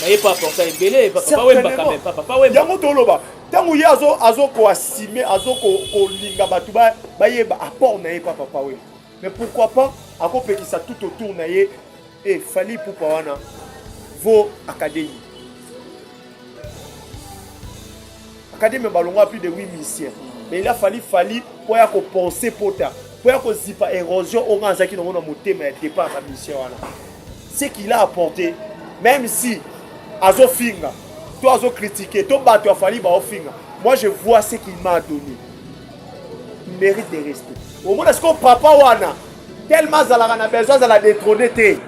Mais pas pour ça, belé, papa Wemba quand même, papa Wemba. Yango toloba. Tango ya azo ko assumer, azo ko linga batuba, bayeba apport na papa Wemba. Mais pourquoi pas ako pekisa tout autour na ye et fali pour wana vos académies. Académie balonga plus de 8 musiciens. Mais il a fallu pour ya ko penser pota. Pour ya ko zipa érosion au grand zaki no na motema départ la mission wana. Ce qu'il a apporté, même si azo finga, toi azo critiquer, toi battu a fallu ba finga. Moi je vois ce qu'il m'a donné. Il mérite de rester. Au moins est-ce que papa wana tellement zalaka na besoin de la détrôner té.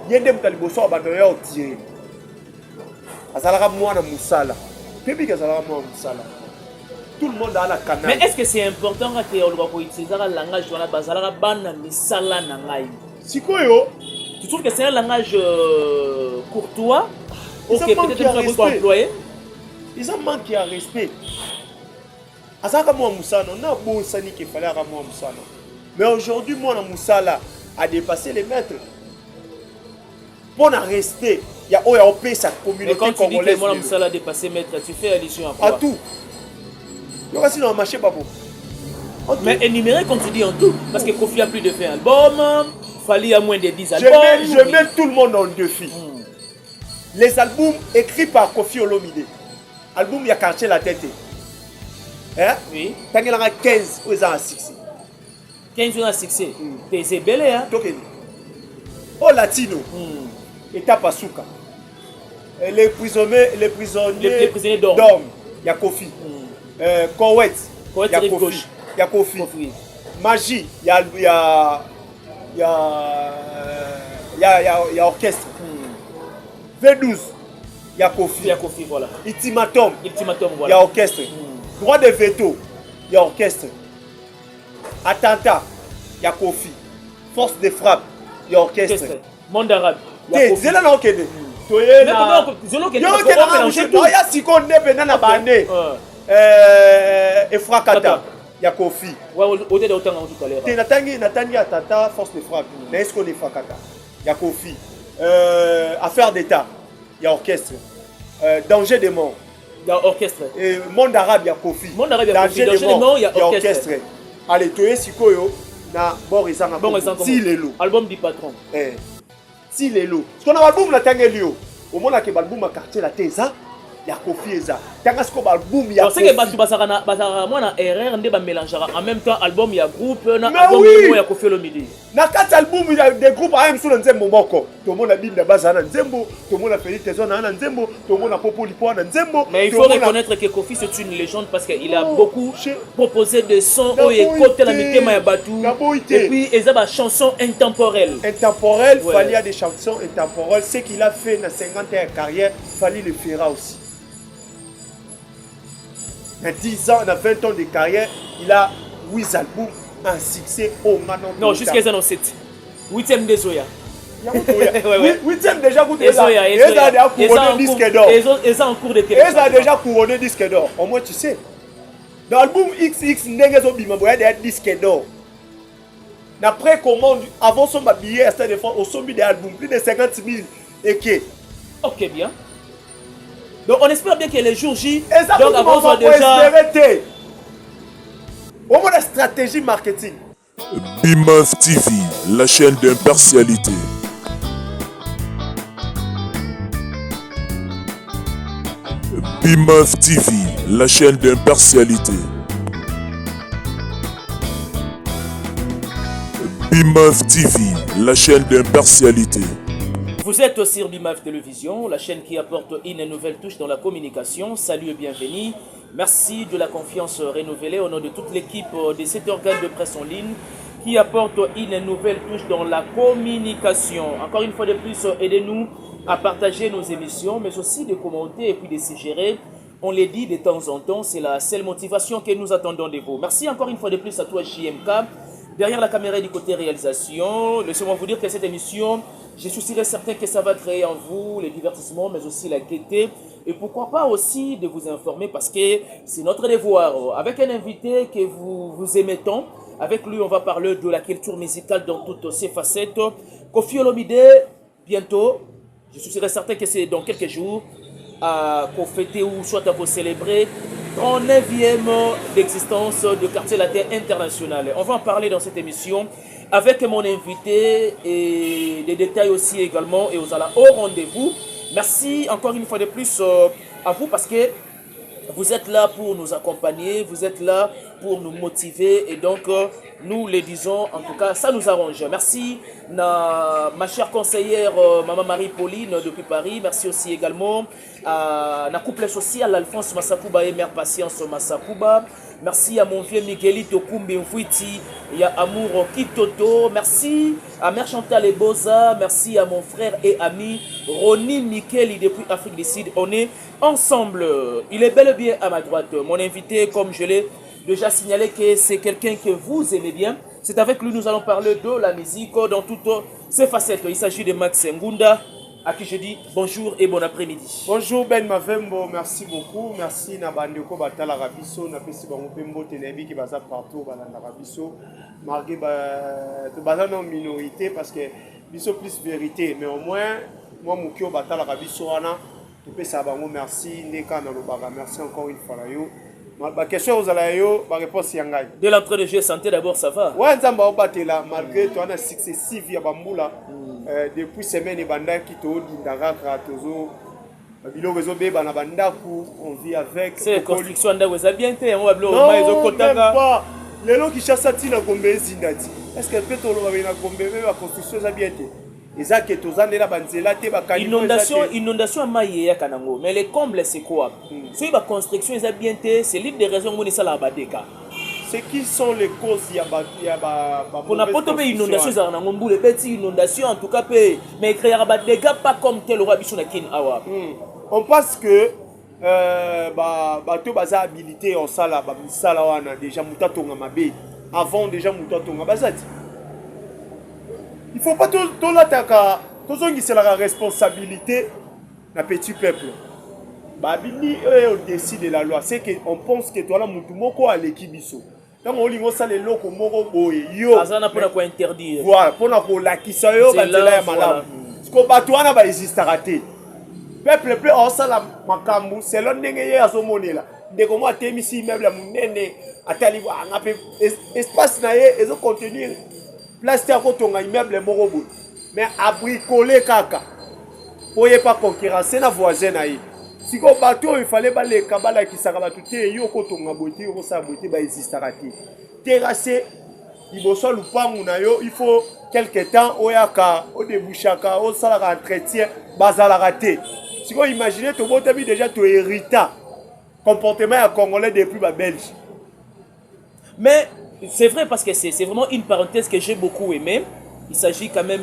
Yende mutaliboso abandoya au tirer. Azalaka mwana musala. Depuis que azalaka mwana musala. Tout le monde a la canal. Mais est-ce que c'est important que on doit utiliser le langage wana bazalaka bana misala na ngai? Sikoyo, tu trouves que c'est un langage courtois? OK, peut-être qu'on employer. Ils ont manqué à respect. Azalaka mwana musala, on a beau sani qu'il fallait à mwana musala. Mais aujourd'hui, mwana musala a dépassé les maîtres. Pour en rester, il y a OAP sa communauté congolaise. Mais quand tu dis que mwana musala a dépassé maître, tu fais allusion à quoi? À tout. Il y aura sinon un marché pas bon. Mais énumérer quand tu dis en tout, parce que Kofi a plus de 20 albums, Fali a moins de 10 albums. Je mets tout le monde en défi. Les albums écrits par Kofi Olomide. Album, il y a quartier la tête. Hein? Oui. Tant qu'il y en a 15 ou ils ont un succès. 15 ou un succès. C'est belé, hein? Oh, Latino. Étape à Souka. Les prisonniers d'hommes. Il y a Kofi. Koweït. Il y a Kofi. Il y a Kofi. Magie. Il y a orchestre. V12. Il y a Kofi. Il y a Kofi, voilà. Ultimatum. Voilà. Il y a orchestre. Droit de veto. Il y a orchestre. Attentat. Il y a Kofi. Force de frappe. Il y a orchestre. Monde arabe. Il y a Kofi. Efrakata. Il y a Kofi. Natangi Attentat, force de frappe. N'est-ce qu'on est Efrakata? Il y a Kofi. Affaire d'État. Il y a orchestre. Danger des morts. Il y a orchestre. Monde arabe, il y a Kofi. Monde arabe, il y a Kofi. Danger des morts, il y a orchestre. Allez, tu es Sikoyo. Na Borisanga. Tilelo. Album du patron. Tilelo. Ce qu'on a album na Tangelio. Au moment que l'album a quartier la Teza. Il y a Kofi Eza. Tangas ko album il y a. C'est que Batu Basarana moi na erreur ndé ba mélangera en même temps album il y a groupe na album il y a Kofi Olomide. Na quatre album il y a des groupes à même sur Nzembo Moko. Tout le monde a Binda Bazana Nzembo, tout le monde a Félix Tezona na Nzembo, tout le monde a Popo Lipo na Nzembo. Mais il faut reconnaître que Kofi c'est une légende parce qu'il a beaucoup proposé de sons où il écoute la mitema ya Batu. Et puis il y a des chansons intemporelles. Intemporelles, Fali a des chansons intemporelles. Ce qu'il a fait dans 50 ans de carrière, Fali le fera aussi. Dans 10 ans, dans 20 ans de carrière, il a 8 albums, un succès au Manon. Non, jusqu'à 7. 8e de Zoya. 8e déjà couronné disque d'or. Et ça en cours de télé. Et ça a déjà couronné disque d'or. Au moins tu sais. Dans l'album XX, il y a des disques d'or. D'après commande, avant son billet, au sommet des albums, plus de 50 000 et qui. Ok, bien. Donc on espère bien que les jours J, donc avant soit déjà... Au moins la stratégie marketing. BIMAF TV, la chaîne d'impartialité. BIMAF TV, la chaîne d'impartialité. BIMAF TV, la chaîne d'impartialité. Vous êtes sur BIMAF Télévision, la chaîne qui apporte une nouvelle touche dans la communication. Salut et bienvenue. Merci de la confiance renouvelée au nom de toute l'équipe de cet organe de presse en ligne qui apporte une nouvelle touche dans la communication. Encore une fois de plus, aidez-nous à partager nos émissions, mais aussi de commenter et puis de suggérer. On les dit de temps en temps, c'est la seule motivation que nous attendons de vous. Merci encore une fois de plus à toi JMK. Derrière la caméra et du côté réalisation, laissez-moi vous dire que cette émission, je suis certain que ça va créer en vous le divertissement, mais aussi la gaieté. Et pourquoi pas aussi de vous informer parce que c'est notre devoir. Avec un invité que vous aimez tant, avec lui on va parler de la culture musicale dans toutes ses facettes. Kofi Olomide, bientôt, Je suis sûr et certain que c'est dans quelques jours pour fêter ou soit pour célébrer 39e d'existence de Quartier Latin International. On va en parler dans cette émission avec mon invité et des détails aussi également et aux alas au rendez-vous. Merci encore une fois de plus à vous parce que vous êtes là pour nous accompagner, vous êtes là pour nous motiver et donc nous les disons, en tout cas, ça nous arrange. Merci ma chère conseillère Maman Marie-Pauline depuis Paris. Merci aussi également à la couple social Alphonse Massakouba et Mère Patience Massakouba. Merci à mon vieux Miguelito Koumbe Mfouiti et à Amour Kitoto. Merci à Mère Chantal Eboza. Merci à mon frère et ami Ronnie Mikeli depuis Afrique du Sud. On est ensemble. Il est bel et bien à ma droite. Mon invité, comme je l'ai déjà signalé, que c'est quelqu'un que vous aimez bien. C'est avec lui nous allons parler de la musique dans toutes ses facettes. Il s'agit de Max Ngunda, à qui je dis bonjour et bon après-midi. Bonjour Ben Mavembo, merci beaucoup. Merci Nabandeko Batala Rabiso, Napesi Bangopembo Tenebi qui basa partout Balanda Rabiso. Malgré basa non minorité parce que biso plus vérité, mais au moins moi Mukio Batala Rabiso ana, tu peux savoir merci Ndeka Nalobaga, merci encore une fois là yo. Ma question aux alayos, ma réponse yangai. De l'entrée de jeu santé d'abord ça va. Ouais, Nzamba Obatela, malgré tu as un successif ya Bamboula. Depuis semaine et banda qui te dindara kratozo bilo rezo be bana banda ku on vit avec c'est construction nda weza bien te on va blo ma ezo kotanga les gens qui chassent tina gombe zindati est-ce que peut on va na gombe mais la construction za bien te eza que tozande la banzela te ba inondation maye ya kanango mais les combles c'est quoi so ba construction eza bien te c'est l'une des raisons où on ça la badeka. C'est qui sont les causes pour n'importe quelle inondation ça na ngomboule beti inondation en tout cas mais créer ba dégâts pas comme tel roi biso na kin awa. On pense que bato baza habilité en sala ba misala wana déjà mutatonga mabe avant déjà mutatonga bazati. Il faut pas tout l'attaquer tozongi c'est la responsabilité na petit peuple. Babini on décide de la loi c'est que on pense que toi la mutu moko aleki biso. Quand on lit ça les locaux moko boye yo azana pona ko interdire voilà pona ko lakisa yo banzela ya malamu parce que bato wana ba existera te peuple on ça la makambu selon ndenge ye azomonela ndeko mo atemisi immeuble munene atali anga pe espace na ye ezo contenir place ya kotonga immeuble moko boye mais abricoler kaka poye pas concurrencer na voisin na ye. Si on bateau, il fallait les kabala qui s'arrêtent tout et yo kotonga beauté, yo sa beauté ba existera te. Terrasser, il faut soit il faut quelque temps oyaka, au débouchaka, au salaire entretien, bazala raté. Si on imagine to bote bi déjà to hérita comportement à congolais depuis ba belge. Mais c'est vrai parce que c'est vraiment une parenthèse que j'ai beaucoup aimé. Il s'agit quand même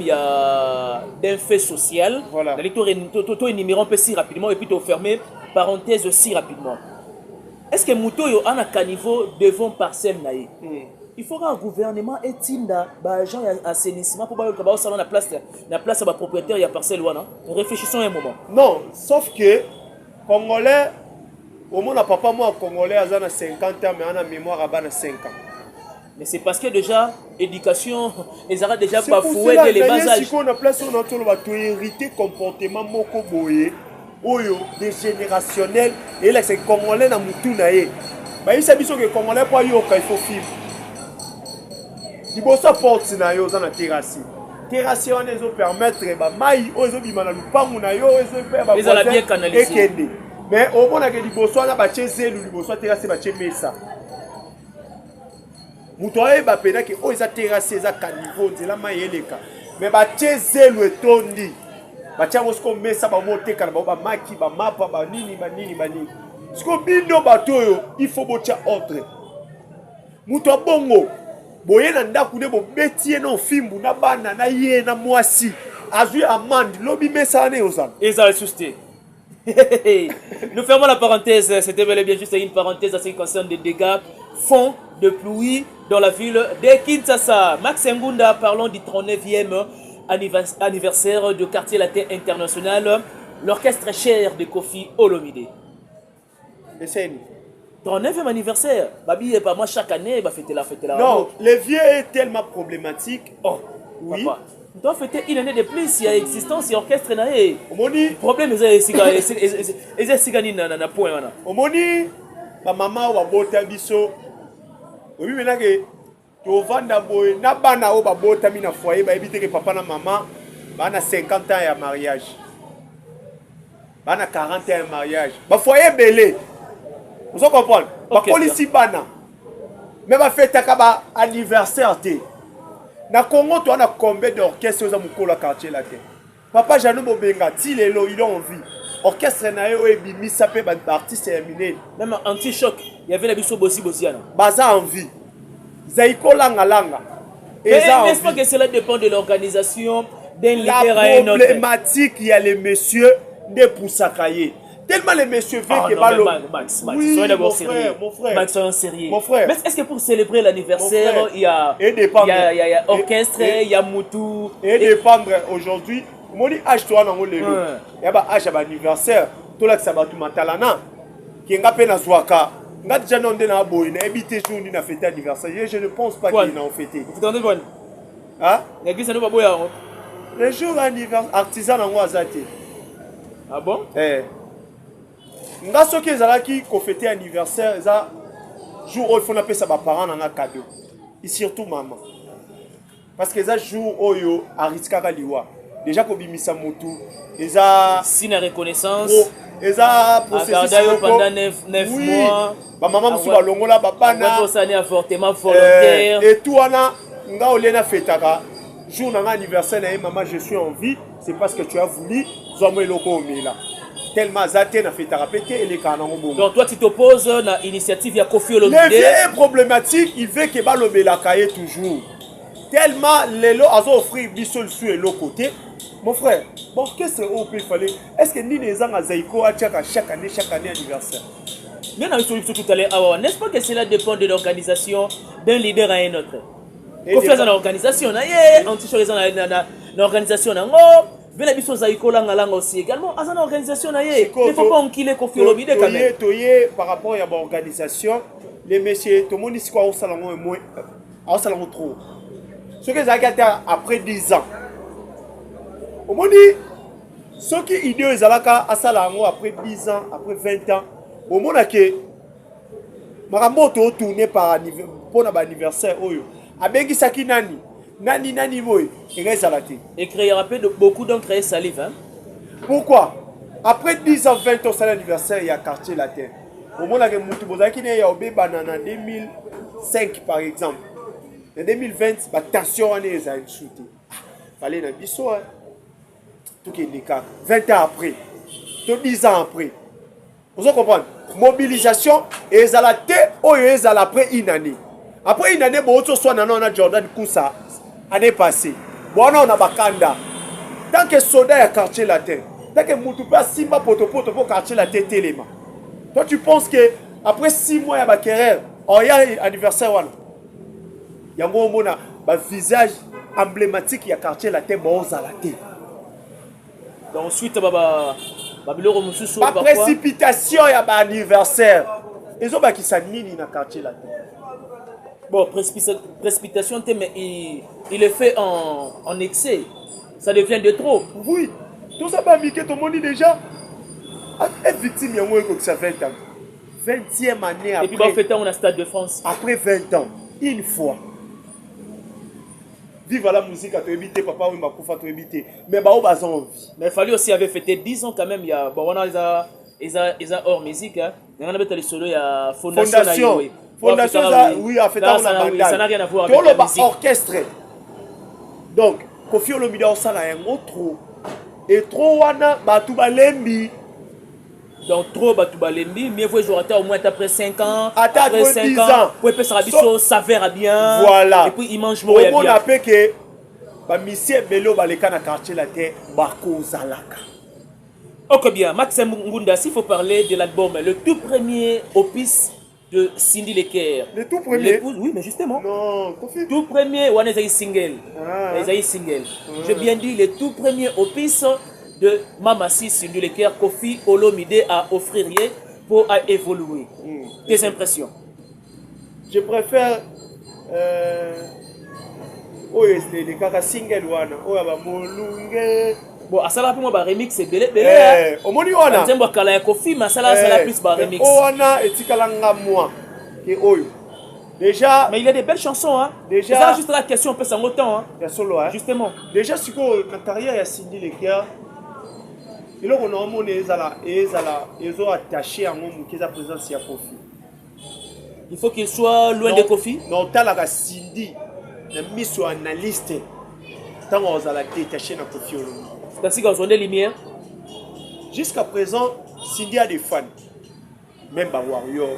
d'un fait social. Voilà. Tout énumérons un peu si rapidement et puis tu fermer parenthèse aussi rapidement. Est-ce que Mouto yo a un niveau devant parcelle naïe? Il faudra un gouvernement et tinda agent assainissement pour que la place à la propriétaire et à parcelle wana. Réfléchissons un moment. Non, sauf que congolais au moins papa moi congolais a 50 ans mais on a mémoire à 5 ans. Mais c'est parce que déjà, l'éducation, ils ont déjà bafoué dès les bas âges. Si on a place, on a tout le hérité comportement moko boye, oyo, dégénérationnel, et là c'est congolais na mutu na ye. Bah il s'habille que congolais pas yo il faut film. Il faut ça porte na yo dans la terrasse. Terrasse on les permettre ba mai ozo bimana lupangu na yo ozo pe ba. Ils ont bien canalisé. Mais au moins que liboso na ba chezelu liboso terrasse ba chemesa. Moutoye ba pena que o eza terrasse eza caniveau de la mayeleka mais ba chezelu etondi ba tia mosko mesa ba moteka ba maki ba mapa ba nini sko bindo batoyo il faut botia ordre muto bongo boye na ndaku ne bo betie no fimbu na bana na ye na mwasi azui amande lobi mesa ne osana eza susté. Nous fermons la parenthèse, c'était bel et bien juste une parenthèse en ce qui concerne des dégâts fonds de pluie dans la ville de Kinshasa. Max Ngunda, parlons du 39e anniversaire du Quartier Latin International, l'orchestre cher de Kofi Olomide. 39e anniversaire, Babi et pas moi chaque année, bah fêter la. Non, le vieux est tellement problématique. Oh, oui. Papa. doit fêter une année de plus, il y a existence, il y a orchestre. Omoni, problème, ils ont na point. omoni, ma maman wa bota biso. Oui, mais là que tu vas boy, na bana o ba bota mi na foyer, ba éviter que papa na maman, ba na 50 ans ya mariage. Ba na 40 ans ya mariage. Ba foyer belé. Vous comprenez? Ba polisi bana. Mais ba fête ka anniversaire té. Na Congo tu as combien d'orchestres aux amoukolo quartier là té. Papa Janou Bobenga, il est là, il a envie. Orchestre na yo ebimi sapé ba artiste terminé. Même anti-choc, il y avait la biso bossi bossiana. Baza envie. Zaiko langa langa. Et n'est-ce pas que cela dépend de l'organisation d'un leader à un autre? La problématique, il y a les messieurs de Poussakaye. Tellement les messieurs veulent que Balo. Max, oui, soyez d'abord sérieux. Mon frère. Max, soyez sérieux. Mon frère. Mais est-ce que pour célébrer l'anniversaire, il y a orchestre, il y a Moutou. Et dépendre aujourd'hui, moi dis âge toi dans le lelo. Il y a âge à anniversaire. Tout là que ça va tout matalana. Qui nga pe na zwaka. Nga déjà non de na boy na habité jour ni na fête anniversaire. Je ne pense pas qu'il n'a fêté. Vous entendez bon? Hein? L'église ne va pas boire. Le jour anniversaire artisan en azate. Ah bon? Eh. Nga soki ezalaki ko fêter anniversaire eza jour où il faut appeler ça ba parents na cadeau. Et surtout maman. Parce que eza jour oyo ariskaka liwa. Déjà ko bimisa motu eza signe de reconnaissance. Eza processus pendant 9 mois. Ba maman musu ba longola ba bana. Ça n'est avortement volontaire. Et tout wana nga olena fêtaka jour na anniversaire na maman je suis en vie, c'est parce que tu as voulu zomo eloko omela. Tellement zaté na fêtaka pété et les canons bon. Donc toi tu t'opposes à l'initiative ya Kofi Olomide. Les vieilles problématiques, il veut que ba lobela kaye toujours. Tellement lelo azo offrir bisol sur le côté. Mon frère, bon qu'est-ce que il fallait? Est-ce que ni les gens à Zaiko à chaque année anniversaire? Bien dans tout à l'heure, n'est-ce pas que cela dépend de l'organisation d'un leader à un autre? Kofi dans l'organisation, anti-chose dans l'organisation, bien biso Zaiko langa aussi également, dans l'organisation, il ne faut pas enquiler Kofi Olomide quand même. Par rapport à l'organisation, les messieurs, tout le monde ici au salon moins, au salon trop. Ce que j'ai gâté après 10 ans. Au moins, ceux qui idée ezalaka asalango après 10 ans, après 20 ans, au moins que Maramoto tourné par pour l'anniversaire oyo. Abengi saki nani boy, il reste à la tête. Et créer beaucoup d'ont créé salive hein. Pourquoi? Après 10 ans, 20 ans, c'est l'anniversaire, il y a quartier latin. Au moins que Moutou Bozaki il y a obé banana en 2005 par exemple. En 2020, la tension en est shooté. Fallait dans biso hein. Tout qui est des cas. 20 ans après, 10 ans après. Vous comprenez? Mobilisation et ezalate ou ezala après une année. Après une année, bon, soit on a Jordan Koussa, année passée. Bon, on a Bakanda. Tant que soda est quartier latin, tant que Moutoupa Simba Poto pour quartier latin téléma. Toi, tu penses que après 6 mois, il y a Bakérère, il y a anniversaire. Il y a un visage emblématique, il y a quartier latin, bon, on a la tête. Donc ensuite, la précipitation, il y a un anniversaire. Ils ont qui s'animent dans le quartier là. Bon, précipitation, mais il est fait en excès. Ça devient de trop. Oui. Tout ça va miquer tout le monde déjà. Est victime, il y a moins que ça 20 ans. 20e année après. Et puis, on fait on a Stade de France. Après 20 ans, une fois. Vive la musique à te éviter, papa, oui, ma coufa te éviter. Mais bah, on a envie. Mais il fallait aussi avoir fêté 10 ans quand même. Il y a, bon, on a hors musique. Hein. Il y a les solos, il y a Fondation. Fondation, oui, a fait ça, ça n'a rien à voir avec la musique. Orchestré. Donc, Kofi Olomide, ça a un autre. Et trop, wana, batuba lembi. Donc, trop Batouba Lembi, mieux vaut jouer au moins après 5 ans. Après 5 ans. Pour que ça s'avère bien. Voilà. Et puis il mange moins bien. On appelle que monsieur Bello Baleka na quartier la terre Bako Zalaka. Ok bien, Maxime Ngunda, s'il faut parler de l'album, le tout premier opus de Cindy Leker. Le tout premier. Oui, mais justement. Non, Kofi. Tout premier, on est single. J'ai bien dit le tout premier opus de Mamassi Cindy Leker, Kofi Olomide à offrir pour évoluer. Tes impressions? Je préfère oyo les kaka single wana oyo ba molunge bon asala pe mo ba remix belé omoni wana nzembo kala ya Kofi masala plus ba remix wana etikala nga moi ke oyo déjà mais il y a des belles chansons hein déjà c'est juste la question on peut s'en autant hein ya solo hein justement déjà siko na carrière ya Cindy Lekia il on a mon ezala ezo attaché à mon mukeza présence ya Kofi il faut qu'il soit loin de Kofi non talaka Cindy na miso analyste tant on a détaché na Kofi Olomide c'est-à-dire qu'on a des lumières jusqu'à présent Cindy a des fans même ba Warrior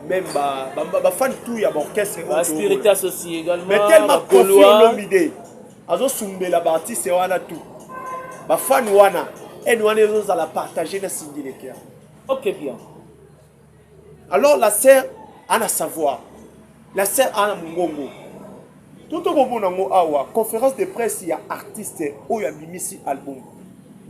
même ba fan tout ya orchestre Spirit associé également mais tellement Kofi Olomide azo sumbela ba artiste wana tout ba fan wana et nous allons la partager dans Cindy Lekia. Ok bien. Alors la sœur a à savoir, la sœur a mungongo. Tout au moment où awa conférence de presse il y a artiste ou il y a mimisi album.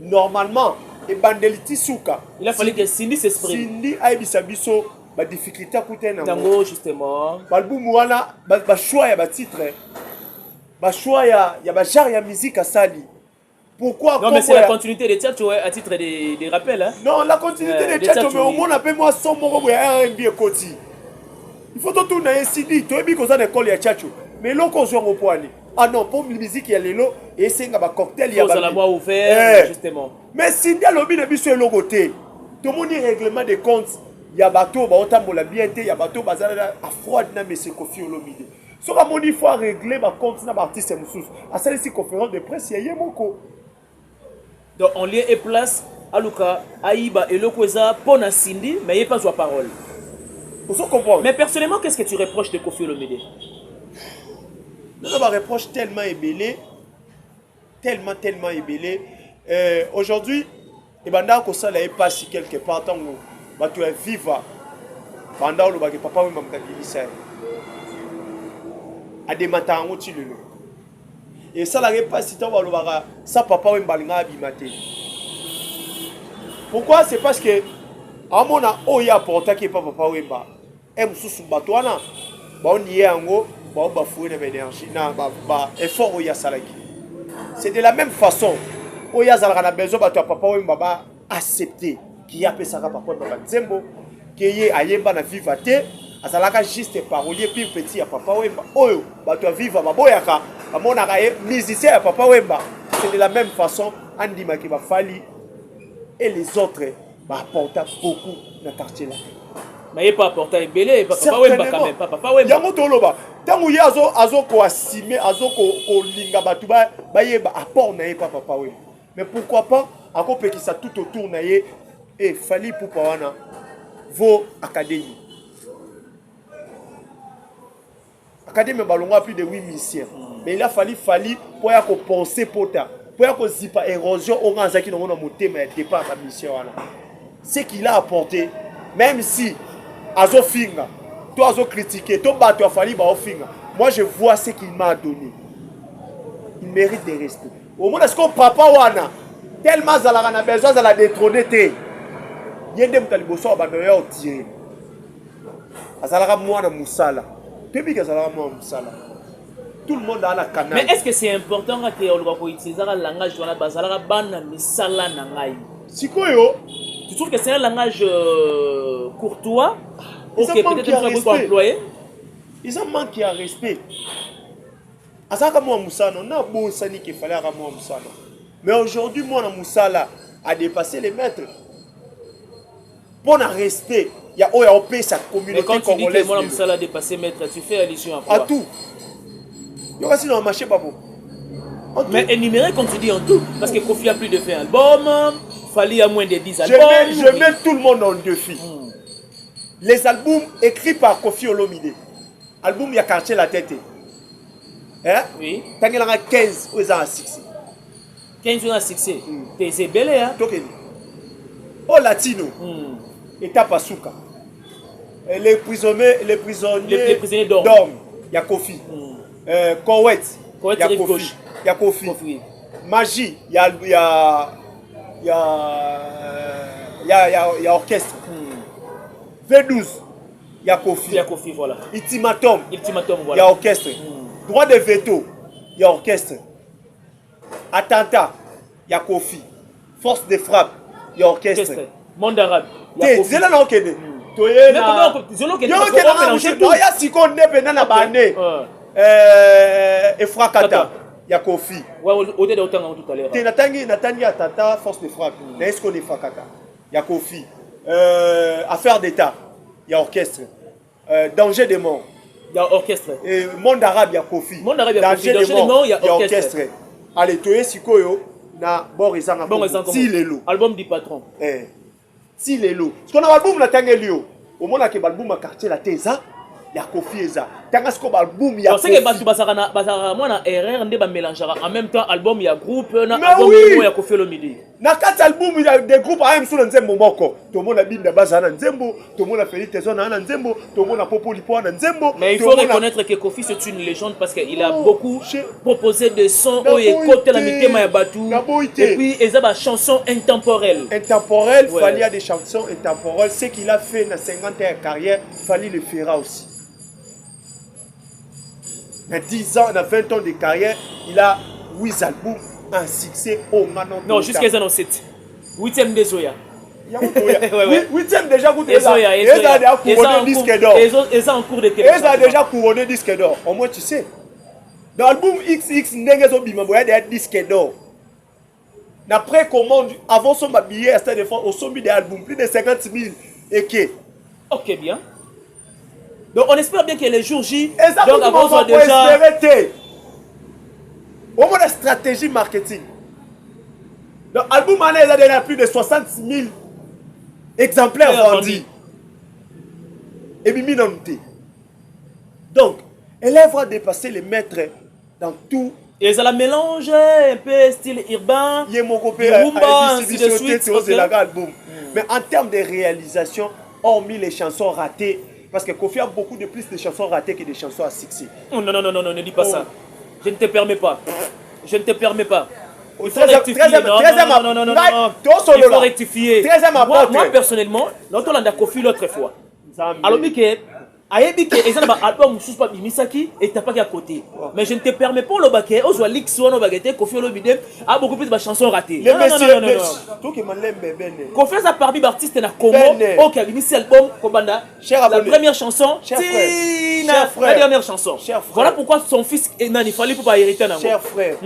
Normalement et bandeliti souka. Il a fallu que Cindy s'exprime. Cindy a biso ba difficulté à côté na. Tango justement. Album wana ba choix ya ba titre. Ba choix ya ba genre ya musique à sali. Pourquoi? Non, mais c'est la continuité des théâtres à titre des rappels. Hein? Non, la continuité des théâtres, mais au moins, on appelle moi son mot pour un bien côté. Il faut tout tourner ainsi dit. Tu as mis qu'on a l'école à Tchatcho. Mais l'on qu'on joue au point. Ah non, pour la musique, il y a les lots et c'est un cocktail. Il y a la voix ouverte, justement. Mais si il y a lobby de sur le côté, tout le monde est règlement des comptes. Il y a bateau, il y a bien il y a bateau, il y a froid, mais c'est Kofi Olomide. So, à mon il faut régler ma compte dans l'artiste Moussous. À celle-ci, conférence de presse, il y a Yemoko. Donc, on lieu et place à Luka, Aïba et Lokweza pour Cindy, mais il n'y a pas de parole. Pour ça comprendre. Mais personnellement, qu'est-ce que tu reproches de Kofi Olomide? Non, on reproche tellement ébélé, tellement ébélé. Aujourd'hui, et banda ko sala est passé quelque part tant que tu es vivant. Banda le bagé papa oui mamta bilisa. A des matins au tilelo. Et ça la pas si tant le baga ça papa oui mbalinga abimate. Pourquoi? C'est parce que à mon a oya porta qui papa oui mba. Et mususu batwana ba on y ango ba ba fouer na énergie na ba effort oya salaki. C'est de la même façon. Oya zalaka na besoin ba to papa oui mba accepter qui a pesaka papa mba nzembo qui est ayemba na vivate azalaka juste parolier puis petit ya papa wemba oyo bato vivre baboyaka bamonaka musicien ya papa wemba. C'est de la même façon andima ki ba fali et les autres apportent beaucoup dans le quartier là. Mais il pas apporter belé papa wemba quand même papa wemba yango toloba tangu ye azo ko assumer azo ko linga batu ba yeba apport na ye papa wemba. Mais pourquoi pas akopekisa tout autour na ye et fali pour wana vos académies. Académie balonga plus de 8 musiciens. Mais il a fallu pour y avoir penser pota, pour y avoir zipa érosion au grand zaki dans mon thème et départ à mission wana. Ce qu'il a apporté, même si azo finga, toi azo critiquer, toi bah tu as fallu bah finga. Moi je vois ce qu'il m'a donné. Il mérite des respects. Au moins est-ce qu'on papa wana tellement zalaka na besoin de la détrôner té. Yende mutaliboso abandoya au tirer. Azalaka mwana musala. Depuis que azalaka mwana musala. Tout le monde a la canal. Mais est-ce que c'est important que on doit utiliser le langage wana bazalaka bana misala na ngai? Sikoyo, tu trouves que c'est un langage courtois? OK, peut-être qu'on employer. Ils ont manqué à respect. Azalaka mwana musala, on a beau sani qu'il fallait à mwana musala. Mais aujourd'hui mwana musala a dépassé les maîtres. Pour un respect, il y a OP sa communauté congolaise. Quand tu dis que moi, Moussala a dépassé maître, tu fais allusion à quoi? À tout. Il y a aussi dans le marché, pas bon. Mais énumérer comme tu dis en tout. Parce que Kofi a plus de 20 albums, Fali a moins de 10 albums. Je mets tout le monde en défi. Les albums écrits par Kofi Olomide. Album, il y a quartier la tête. Hein? Oui. Tant qu'il y a 15 ou 6. 15 ou 6. C'est belé, hein? Oh, latino. Étape à Souka. Les prisonniers d'hommes. Il y a Kofi. Koweït. Il y a Kofi. Il y a Kofi. Magie. Il y a orchestre. V12. Il y a Kofi. Il y a Kofi, voilà. Ultimatum. Ultimatum, Il y voilà. a orchestre. Droit de veto. il y a orchestre. Attentat, il y a Kofi. Force de frappe, il y a orchestre. Monde arabe, il y a Kofi. C'est là non que Mais comment Zolo qui est il y a si qu'on est pendant la banée. Et Frakata, il y a Kofi. Ouais, au début d'autant tout à l'heure. Natani Attentat, force de frappe. Est-ce qu'on est Frakata? Il y a Kofi. Affaire d'État, il y a orchestre. Danger des morts. Il y a orchestre. Monde arabe, il y a Kofi. Monde arabe, il y a Kofi. Danger des morts, il y a orchestre. Allez, tu es Sikoyo, na Borizanga. Si lelo. Album du patron. Si lelo. Ce qu'on a album la Tangelio. Au moment que album a quartier la Teza, il y a Kofi Eza. Tangasko album, il y a Kofi. C'est que Batu Basarana, moi na erreur, on mélangera. En même temps, album, il y a groupe, na album, il y a Kofi le midi. Na quatre albums, il y a des groupes à M sur le Nzembo Moko. Tout le monde a Binda Bazana Nzembo, tout le monde a Félix Tezona Nzembo, tout le monde a Popo Lipo Nzembo. Mais il faut reconnaître que Kofi c'est une légende parce qu'il a beaucoup proposé des sons où il écoute la mitema ya Batu. Et puis il y a des chansons intemporelles. Intemporelles, Fali a des chansons intemporelles. Ce qu'il a fait dans 50 ans de carrière, Fali le fera aussi. Dans 10 ans, dans 20 ans de carrière, il a 8 albums. Un succès au Manon. Non, jusqu'à les 7. 8e des Zoya. 8e déjà couronné disque d'or. Ils ont en cours de télé. Ils ont déjà couronné disque d'or. Au moins, tu sais. Dans l'album XX, Nengezo Bimabo, il y a des disques d'or. D'après commande, avant son billet, c'était au sommet des albums, plus de 50 000 et que. Ok, bien. Donc, on espère bien que les jours J. Donc, avant, on déjà. Au moins la stratégie marketing. L'album il a plus de 60 000 exemplaires vendus. Et Mimi non. Donc, elle va dépasser les maîtres dans tout. Et ça la mélange un peu style urbain. Il y a mon copain ainsi de suite. Mais en termes de réalisation, hormis les chansons ratées, parce que Kofi a beaucoup de plus de chansons ratées que de chansons à succès. Non, ne dis pas ça. Je ne te permets pas. Je ne te permets pas. Il faut rectifier. Non. Il faut rectifier. Moi, personnellement, l'autre l'a Kofi l'autre fois. Alors, ils ont un album sous pas Misaki et t'as pas qu'à côté. Mais je ne te permets pas le baquet. On soit l'X1 au baguette. Kofi le bidem a beaucoup plus de chansons ratées. Non. Kofi a parmi d'artistes na Congo. Ok, il album Kobanda. La première chanson. La dernière chanson. Voilà pourquoi son fils il fallait pour pas hériter. Cher frère.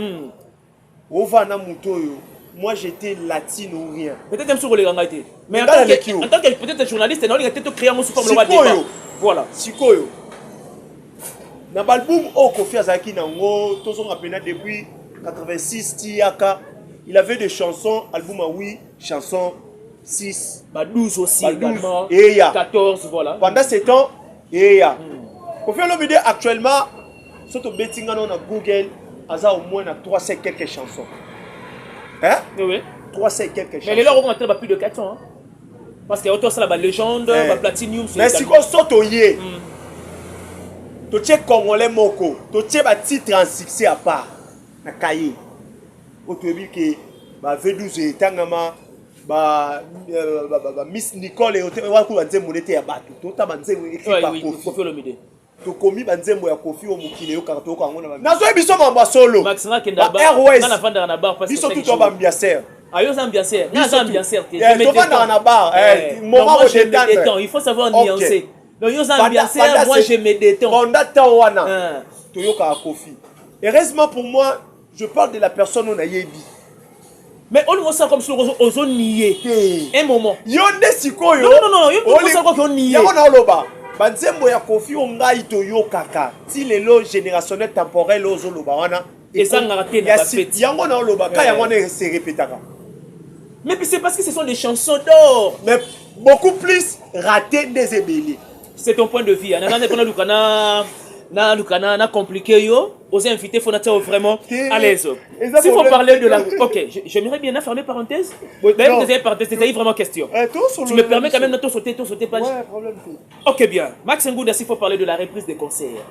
Moi j'étais latine ou rien. Peut-être même sur les gangs. Mais en tant que peut-être journaliste, il a peut-être créé un sous forme de débat. Voilà. Sikoyo. Dans l'album Kofi Azaki Nango, tous on rappelle depuis 86 Tiaka, il avait des chansons, album à 8, chansons 6, 12 aussi, 12, et 14, voilà. Pendant ces temps, et ya. Kofi Olomide actuellement, surtout betting on a Google, Aza au moins 300 quelques chansons. Hein? Oui. 300 quelques chansons. Mais les là on a plus de 400 hein. Parce qu'il y a autant ça la légende, la platinum. Mais si on saute au yé, tu es congolais moko, tu es un titre en succès à part. Na cahier. Tu dis que V12 et Tangama, Miss Nicole et Waku Banzembo était à battre. Tu as Banzembo écrit par Kofi. Tu commis Banzembo à Kofi au Mukile au Karto Kangona. Nazo Biso Mamba solo. Maxina Kenda Bar. ROS. Na vendre na bar parce que Biso tout va ambiasser. Ayo ambiasser. Na ambiasser. Je me détends na bar. Moment où je me détends, il faut savoir nuancer. Donc yo ambiasser, moi je me détends. Pendant temps wana. Toyoka Kofi. Heureusement pour moi, je parle de la personne on a yebi. Mais on voit ça comme sur aux zones niées. Un moment. Yonde Sikoyo. Non, on voit ça comme on nié. Yona loba. Banzembo ya Kofi ongai to yokaka. Ti lelo générationnel temporel ozo loba wana. Et ça n'a raté na fête. Yango na loba ka yango na se répétaka. Mais puis c'est parce que ce sont des chansons d'or. Mais beaucoup plus ratées des ébélés. C'est ton point de vue. Na compliqué yo. Aux invités, il faut être vraiment à l'aise. S'il faut parler de la... Ok, j'aimerais bien fermer parenthèse. Même deuxième parenthèse, c'est vraiment question. Tu me permets quand même de sauter page. Ouais, problème. Ok, bien. Max Ngouda, s'il faut parler de la reprise des concerts.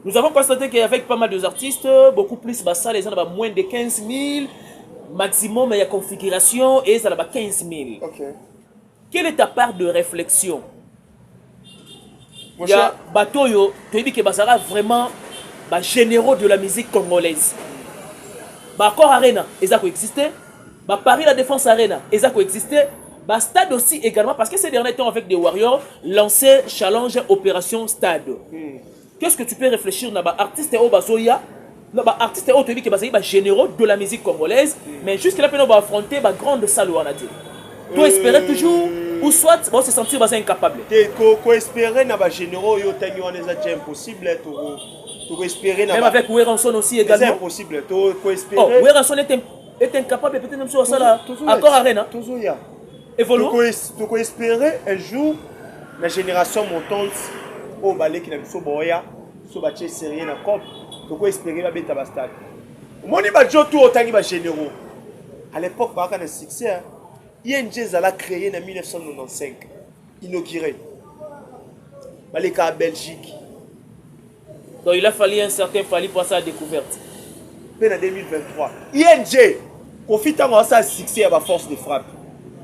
Nous avons constaté qu'avec pas mal d'artistes, beaucoup plus, ça, les gens ont moins de 15 000. Maximum, il y a configuration et ça a 15 000. Ok. Quelle est ta part de réflexion? Il y a Batoyo, tu dis que Bazara vraiment généraux de la musique congolaise. Accor Arena, ils ont coexisté. Paris La Défense Arena, ils ont coexisté. Stade aussi également, parce que ces derniers temps avec des Warriors, lancé challenge Opération Stade. Qu'est-ce que tu peux réfléchir dans l'artiste au Bazoya, artiste au Tobi qui est généraux de la musique congolaise, mais jusqu'à là, on va affronter la grande salle où on a dit. Tu espérais toujours, ou soit on se sentir incapable. Tu espérais dans les généraux, c'est impossible. Tu espérais même avec Weranson aussi également. C'est impossible. Tu espérais. Weranson est incapable, peut-être même sur ça, Accor Arena. Évolue. Tu espérais un jour, la génération montante, au balai qui n'a pas boya, sur bâti sérieux na cop, tu espérais la bête à stade. Mon image tout autant que généraux. À l'époque, par un succès, ING a créé en 1995, inauguré. Balai à Belgique. Donc il a fallu un certain fallu pour sa découverte. Mais en 2023, ING profite de ça succès à la force de frappe.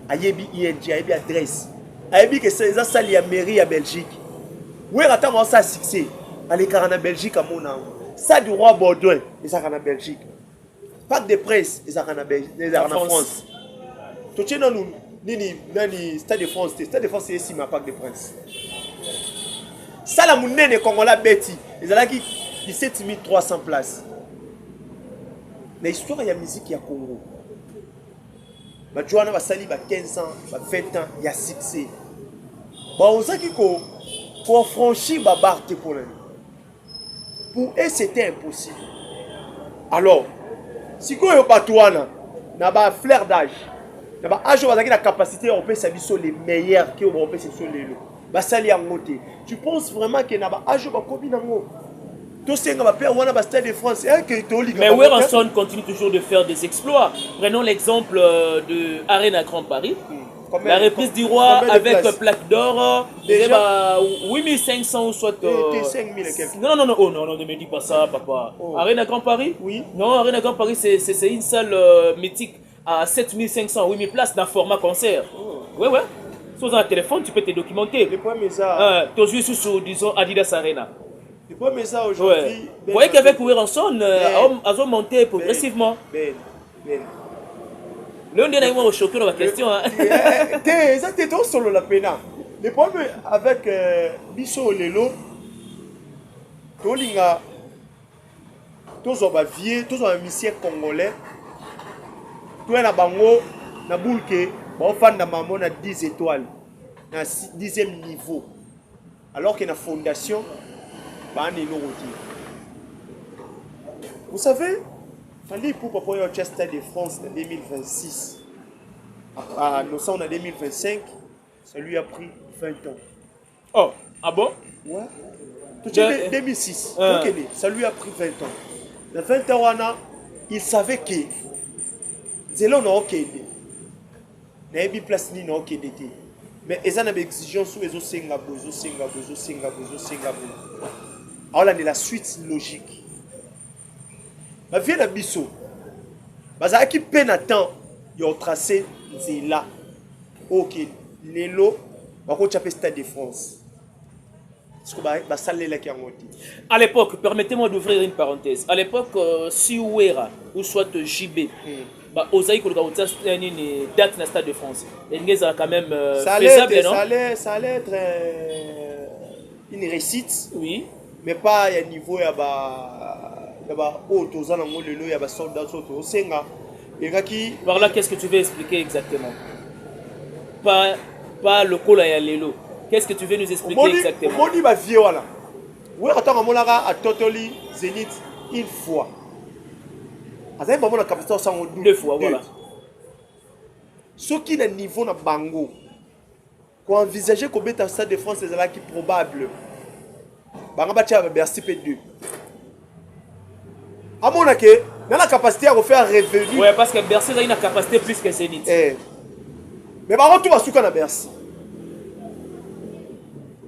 Ayebi ING, ayebi adresse. Ayebi que c'est ça sali à mairie à Belgique. Oui, attends ça succès. Allez car en Belgique à mon nom. Ça du roi Baudouin, et ça en Belgique. Pack de presse, et ça en Belgique, en France. Tu tiens nous ni Stade de France, Stade de France c'est ici ma pack de presse. Ça la mounene Congolais Betty, ils ont qui 17 300 places. Mais l'histoire il y a musique il y a Congo. Bah tu vois on va salir 15 ans, 20 ans, il y a succès. Bon on sait qu'on franchit la barre pour eux. Pour eux c'était impossible. Alors si vous n'avez pas toi na flair d'âge, na âge on a la capacité on peut s'habiller les meilleurs qui on peut se sur les lots. Tu penses vraiment que na âge on va combiner nango? Mais Weranson continue toujours de faire des exploits. Prenons l'exemple de Arena Grand Paris. La reprise du roi avec plaque d'or, 8500 ou soit. 5000 et quelques. Non, ne me dis pas ça, papa. Arena Grand Paris? Oui. Non, Arena Grand Paris, c'est une salle mythique à 7500, 8000 places dans format concert. Ouais. Sur un téléphone, tu peux te documenter. Tu as joué sur, disons, Adidas Arena. Mais ça aujourd'hui. Ouais. Vous voyez qu'avec Weranson, ils ont monté progressivement. L'un des naïvement au choqué dans la question. C'était tout solo la pena. Le problème avec Bisso Lelo, Tolinga, tous ont vieux, tous ont un missionnaire congolais. Tout est na bango, na boulke, bon fan de maman na 10 étoiles, na 10e niveau. Alors que la fondation. Vous savez, fallait pour Papa Stade de France en 2026. Nous sommes en 2025, ça lui a pris 20 ans. Oh, ah bon? Ouais. Tout est 2006. Ça lui a pris 20 ans. Dans 20 ans, il savait que Zélo n'a aucun idée. Il n'y a pas de place ni n'a aucun idée. Mais ils ont des exigences sur les Singapore. Alors là, la suite logique. Ma vie est bisso. Parce que peine à temps, ils ont tracé là. Ok, l'élo, on va chaper Stade de France. À l'époque, permettez-moi d'ouvrir une parenthèse. À l'époque, si Ouera ou soit JB, Osaï une date dans Stade de France. Et quand même faisable, non? Ça allait être une réussite. Oui. Mais pas à niveau il y a autos dans le il y a soldats autos senga et par là qu'est-ce que tu veux expliquer exactement? Pas le col à l'élo. Qu'est-ce que tu veux nous expliquer exactement? Moni va vieux voilà. Oui, attends mon lara à Totoli Zénith une fois. Azay maman la capacité ça deux fois voilà. Ce qui est niveau na bango. Pour envisager qu'on mette un Stade de France c'est là qui probable. Bangabati Bercy P2. À mon avis, il a la capacité à refaire revenu. Oui, parce que Bercy a une capacité plus que Zénith. Mais par contre, tout va se faire à Bercy.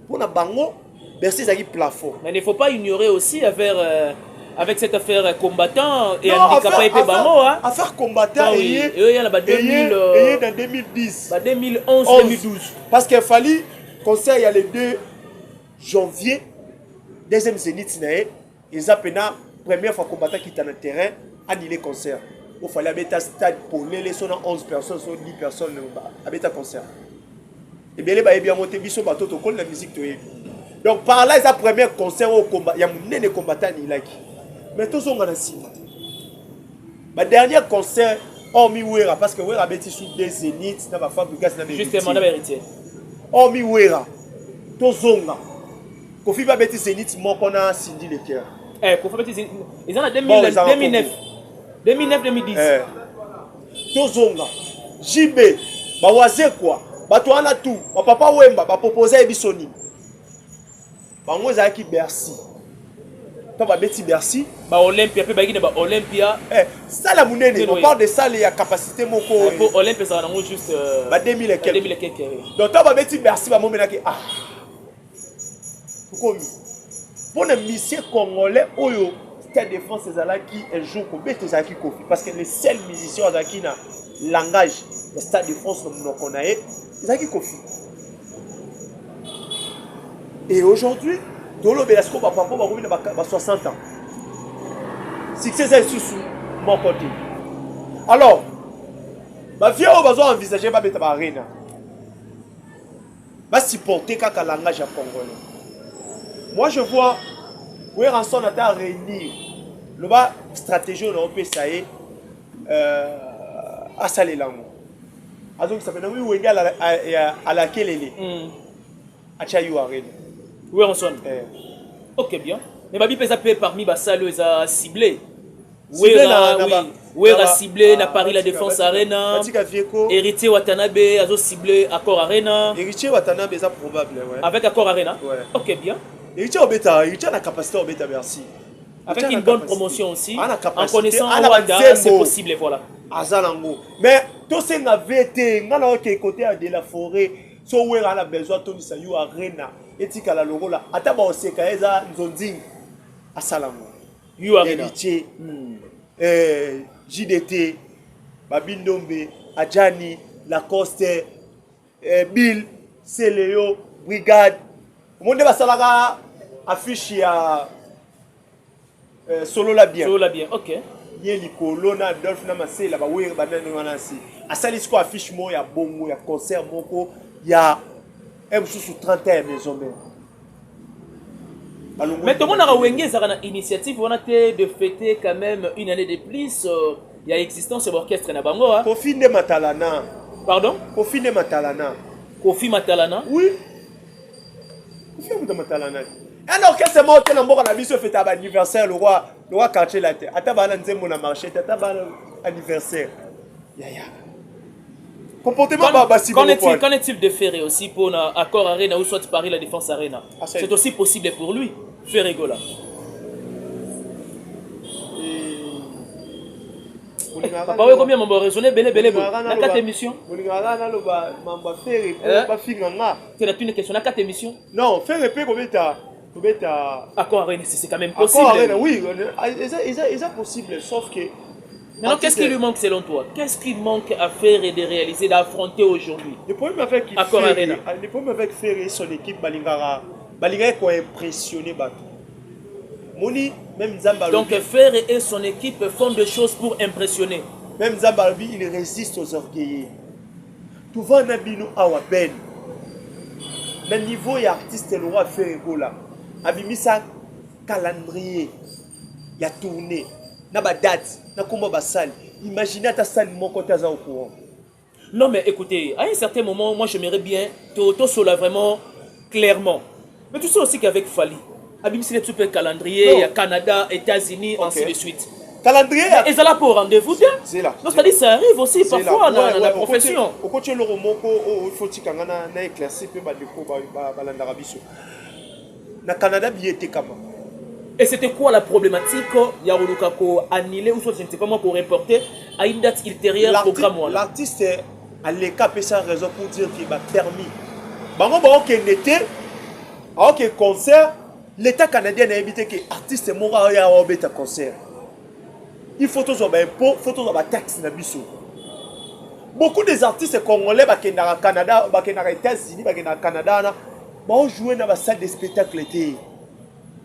Pour la bango, Bercy a un plafond. Mais il ne faut pas ignorer aussi avec cette affaire combattant et handicapé et bango. Affaire combattant, il y a 2010. 2011, 2012. Parce qu'il fallait conseil il y a le 2 janvier. Deuxième Zénith, ils ont la première fois combattant qui est dans le terrain, annulé le concert. il fallait habiter stade pour les 11 personnes, 10 personnes, habiter concert. Et bien, les bien monté biso bateau to la musique. Donc par là, c'est le premier concert au combat. Il y a des combattants mais tous sont dans le cinéma. Ma dernier concert, hormis Ouera, parce que Ouera a été sous des zéniths, n'a pas fabriqué ça. Justement, la vérité. Hormis Ouera, tous ont Kofi va mettre zénith, moi qu'on a Cindy le cœur. Kofi va mettre zénith. Ils en ont 2009. 2009-2010. Tous ont JB, Bawaze quoi, Batouana tout, Papa Wemba, Bapoposa et Bissoni. Bango Zaki Bercy. Quand on Betty Bercy, Olympia, Olympia. Ça la mounene, on parle de ça, il y a capacité mon corps. Olympia, ça va juste 2000 et quelques. Donc quand on Betty Bercy, on va ah. Pourquoi pour les musiciens congolais, Oyo, Stade de France, c'est là qui un jour qu'on bête Zaki Kofi. Parce que les seuls musiciens qui ont langage, le Stade de France, on a Zaki Kofi. Et aujourd'hui, Dolo Belasco va pas 60 ans. Succès c'est sous mon côté. Alors, ma vie on va envisager ma bête arena. Va supporter quand le langage est congolais. Moi je vois où est rançon à réunir le bas stratégie on peut ça y à saler langue. Donc ça fait oui égal à laquelle elle est. À Chayou arena. Oui, on sonne. Ok, bien. Mais Babi peut s'appeler parmi Bassalo, ils ont ciblé. Oui, il a ciblé na Paris la Défense Arena. Héritier Watanabe, ils ont ciblé Accor Arena. Héritier Watanabe, c'est probable. Avec Accor Arena. Ok, bien. Héritier Obeta, Héritier a la capacité Obeta, merci. Avec une bonne promotion aussi. En connaissant Rwanda, c'est possible, voilà. Azalango. Mais tout ce qu'on avait été, on a côté de la forêt, so où on a besoin de Tony Sayou Arena. Etika la logo là ataba oseka eza nzonding asalamu yu arena héritier JDT Babindombe Adjani Lacoste Bill Seleo Brigade monde basalaka affiche ya solo la bien ok yeli kolona Adolphe na masela ba wera banane wana si asali siko affiche mo ya bongo ya concert moko ya sous 30 ans maison mais tout le monde a une initiative on a de fêter quand même une année de plus il y a existence de l'orchestre na bango Kofi de Matalana pardon Kofi de Matalana oui Kofi de Matalana un orchestre mort que l'ambo na biso fête anniversaire le roi quartier la terre ataba nzembo na marché ataba anniversaire ya comportement qu'en est-il de Ferré aussi pour Accor Arena ou soit Paris la Défense Arena? C'est aussi possible pour lui, Ferré Gola. Papa, oui, combien m'ont raisonné, belé, la 4 émissions? C'est une question, la 4 émissions? Non, Ferré, combien t'as? Accor Arena, c'est quand même possible. Accor Arena, oui, c'est possible, sauf que. Maintenant, qu'est-ce qui lui manque selon toi? Qu'est-ce qui manque à faire et de réaliser, d'affronter aujourd'hui? Le problème avec Ferré, son équipe, Balingara est impressionné. Donc Ferré et son équipe font des choses pour impressionner. Même Zambalbi, il résiste aux orgueillers. Tu vois Nabino Awaben. Le niveau artiste, le roi Ferré Gola. Abimisa calendrier. Il y a tourné. Na ba date, na komba ba salle. Imaginez ta salle mon côté au courant. Non mais écoutez, à un certain moment, moi j'aimerais bien tout cela vraiment clairement. Mais tu sais aussi qu'avec Fali, Abim c'est le super calendrier, il y a Canada, États-Unis, ainsi de suite. Calendrier et ça là pour rendez-vous c'est là. Donc c'est-à-dire ça arrive aussi parfois dans la profession. Au côté le romoko il faut que ngana na éclairci pe ba deko ba landara biso. Na Canada billet kama. Et c'était quoi la problématique? Il y a annulé ou soit je ne sais pas moi pour reporter à une date ultérieure au programme. L'artiste a l'écapé sans raison pour dire qu'il m'a permis. Bango ba ok n'était ok concert l'État canadien a évité que l'artiste mora ya obeta concert. Il faut tous avoir impôt, faut tous avoir taxe na biso. Beaucoup des artistes congolais ba au Canada, ba aux États-Unis, ba au Canada na ba jouer dans la salle de spectacle été.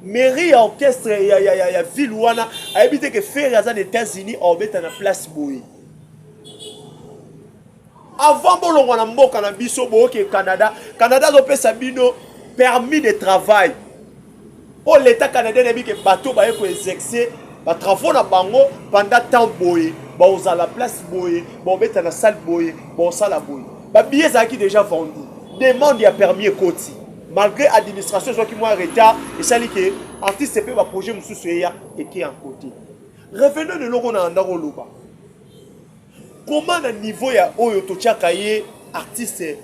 mairie ya orchestre ya ville wana ayebi que faire aza aux États-Unis obeta na place boye avant bolongwa na mboka na biso boke Canada azopesa bino permis de travail o l'état canadien ebi ke bateau baye ko exercer ba travaux na bango pendant temps boye ba oza la place boye ba obeta na salle boye ba sala boye ba billets zaki déjà vendu demande ya permis ekoti malgré administration soit qui moi retard et ça dit que artiste peut ba projet mususu ya et qui en côté revenons de logo na ndako loba comment na niveau ya oyo to chakaye artiste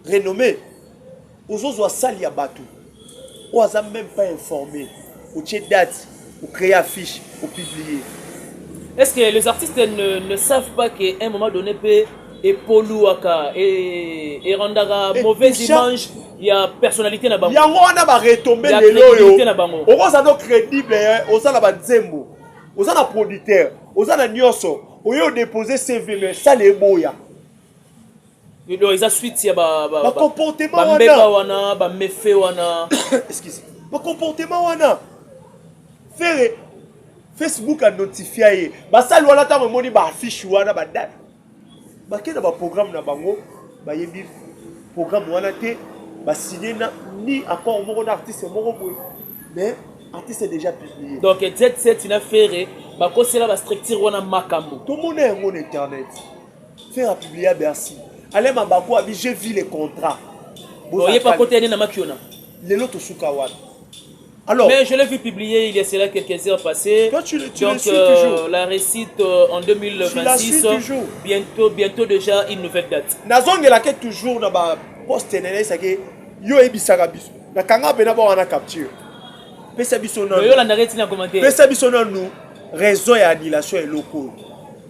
renommé aux autres sali ya bateau ou a même pas informé ou tché date ou créer affiche ou publier. Est-ce que les artistes ne savent pas qu'à un moment donné peut et polluaka et rendre mauvaise image, il y a personnalité na bango. Yango wana ba retomber le loyo. Oko za no crédible, oza na ba nzembo. Oza na producteur, oza na nyoso, oyo déposer CV mais ça les boya. Ils ont suite ya ba comportement wana, ba mefe wana. Excusez. Ba comportement wana. Faire Facebook a notifié. Ba ça wana ta moni ba affiche wana ba date. Bakena ba programme na bango ba yebi programme wana te ba signer na ni accord moko na artiste moko boy mais artiste est déjà publié donc Jet Set ina faire ba kosela ba structure wana makambo tout le monde est en internet faire publier à Bercy allez mabako abi j'ai vu les contrats boye pas côté na makiona lelo to suka wana. Alors, mais je l'ai vu publier il y a cela quelques heures passées. Toi, tu le suis toujours. La récite en 2026. Bientôt déjà une nouvelle date. Nazong la quête toujours dans ma poste que yo ebisaka biso. Na kanga bena ba wana capture. Pesa biso non. Yo la narrate na commentaire. Pesa biso non nous raison et annulation est locaux.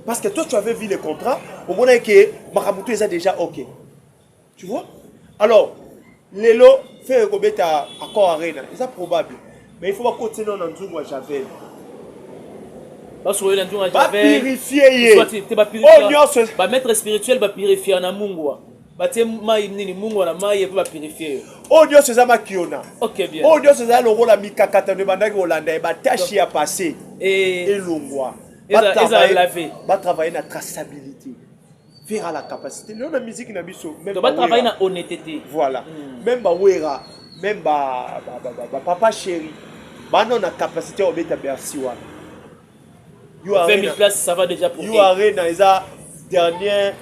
Parce que toi tu avais vu les contrats, au moment que Makamuto est déjà OK. Tu vois? Alors, lelo fait kobeta accord arena, c'est probable. Mais il faut pas continuer dans Nzungu à Javel. Parce que Nzungu à Javel. Purifier. Tu vas purifier. Ba maître spirituel va purifier na Mungu. Ba te mai nini Mungu na mai va purifier. Oh Dieu c'est ça makiona. OK bien. Oh Dieu c'est ça le rôle mikakata de bandaki Hollande ba tâche à passer et longwa. Ba travailler na traçabilité. Faire à la capacité. La musique na biso même ba travailler na honnêteté. Voilà. Même ba wera même papa chéri non na capacité au beta Bercy wana 20 000 places ça va déjà pour you arena eza dernière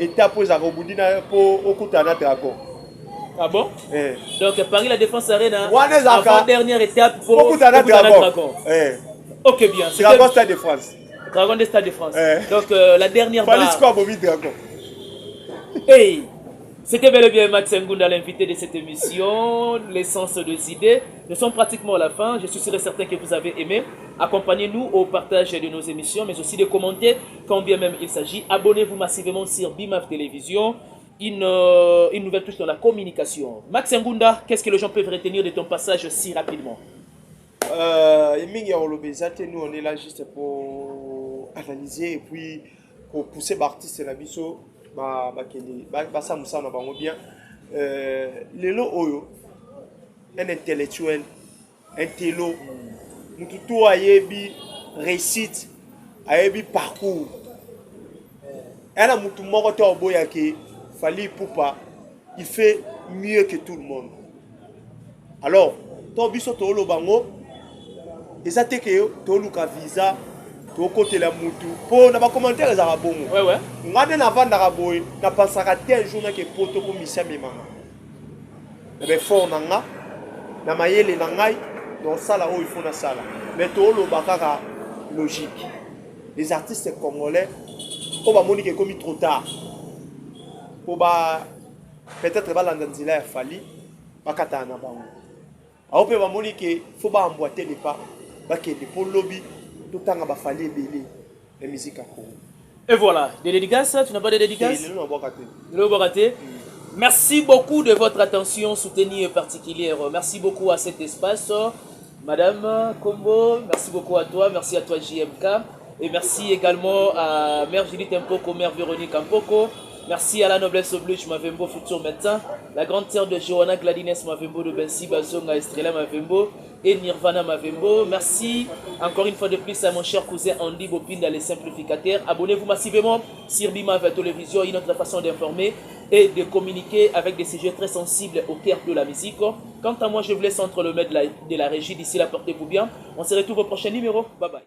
étape pour Zarobudina pour okutana dragon. Ah bon? Donc Paris la défense arena avant dernière étape pour okutana dragon. OK bien, c'est Dragon Stade de France. Dragon de Stade de France. Donc la dernière barre quoi Bobby Dragon. Hey, c'était bel et bien Max Ngunda, l'invité de cette émission, l'essence des idées. Nous sommes pratiquement à la fin. Je suis sûr et certain que vous avez aimé. Accompagnez-nous au partage de nos émissions, mais aussi de commenter quand bien même il s'agit. Abonnez-vous massivement sur BIMAF Télévision, une nouvelle touche dans la communication. Max Ngunda, qu'est-ce que les gens peuvent retenir de ton passage si rapidement? Nous, on est là juste pour analyser et puis pour pousser l'artiste et la biso. Bien. Lelo oyo un intellectuel un télo mututu ayebi réussite ayebi parcours elle mutu moko to boya ke Fally Ipupa il fait mieux que tout le monde alors to biso to lo bango ezate ke to luka visa to côté la mutu pour na ba commentaire za bongo ouais ngane na vanda ka boy na pensaka tel jour na ke poto ko misa memanga mais fort nanga na mayele na ngai donc ça là où il faut na sala mais to lo bakaka logique les artistes congolais ko ba monique comme trop tard ko ba peut-être ba landanzila ya Fally bakata na bango a pe ba monique faut ba emboîter les pas ba ke de pour lobby tout temps ba Fally belé la musique à Congo. Et voilà, des dédicaces, tu n'as pas de dédicaces? Merci beaucoup de votre attention soutenue et particulière. Merci beaucoup à cet espace. Madame Combo, merci beaucoup à toi, merci à toi JMK. Et merci également à Mère Judith Mpoko, Mère Véronique Mpoko, Merci à la noblesse oblige Mavembo Futur Médecin, la grande sœur de Johanna Gladines Mavembo de Bensi Bazonga Estrella Mavembo et Nirvana Mavembo. Merci encore une fois de plus à mon cher cousin Andy Bopinda, les simplificateurs. Abonnez-vous massivement sur Bimaf Télévision, une autre façon d'informer et de communiquer avec des sujets très sensibles au cœur de la musique. Quant à moi, je vous laisse entre le maître de la régie. D'ici là, portez-vous bien. On se retrouve au prochain numéro. Bye bye.